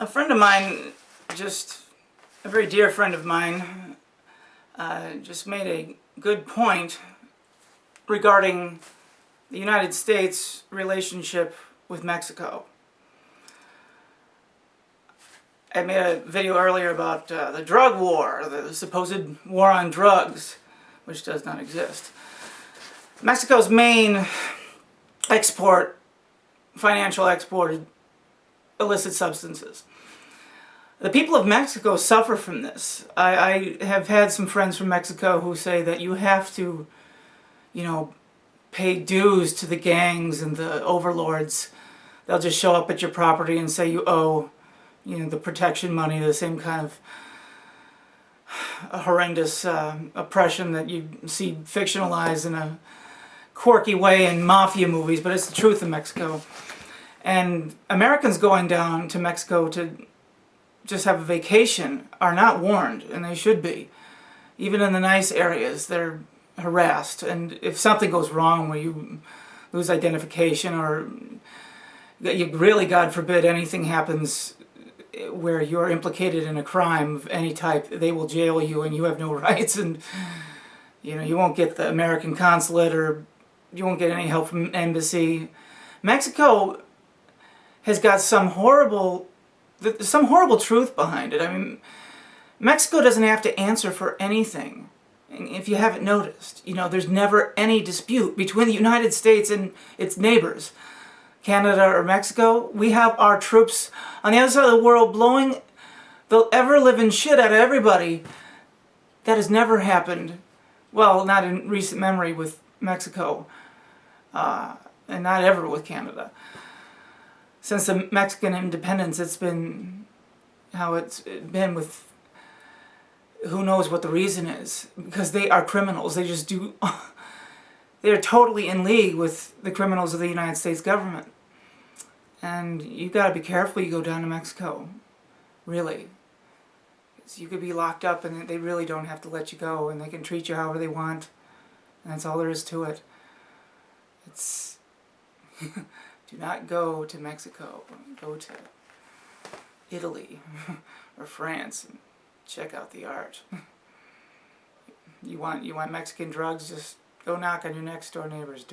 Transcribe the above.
A friend of mine, a very dear friend of mine, just made a good point regarding the United States' relationship with Mexico. I made a video earlier about the drug war, the supposed war on drugs, which does not exist. Mexico's main financial export, is illicit substances. The people of Mexico suffer from this. I have had some friends from Mexico who say that you have to, pay dues to the gangs and the overlords. They'll just show up at your property and say you owe, the protection money, the same kind of horrendous oppression that you see fictionalized in a quirky way in mafia movies, but it's the truth in Mexico. And Americans going down to Mexico to just have a vacation are not warned, and they should be. Even in the nice areas, they're harassed, and if something goes wrong where you lose identification or you really, God forbid, anything happens where you're implicated in a crime of any type, they will jail you and you have no rights, and you won't get the American consulate or you won't get any help from an embassy. Mexico has got some horrible truth behind it. I mean, Mexico doesn't have to answer for anything. If you haven't noticed, there's never any dispute between the United States and its neighbors, Canada or Mexico. We have our troops on the other side of the world blowing the ever-living shit out of everybody. That has never happened, well, not in recent memory with Mexico, and not ever with Canada. Since the Mexican independence, it's been how it's been with who knows what the reason is. Because they are criminals. They just do... They're totally in league with the criminals of the United States government. And you got to be careful you go down to Mexico. Really. Because you could be locked up and they really don't have to let you go. And they can treat you however they want. And that's all there is to it. It's... Do not go to Mexico. Go to Italy or France and check out the art. You want Mexican drugs? Just go knock on your next door neighbor's door.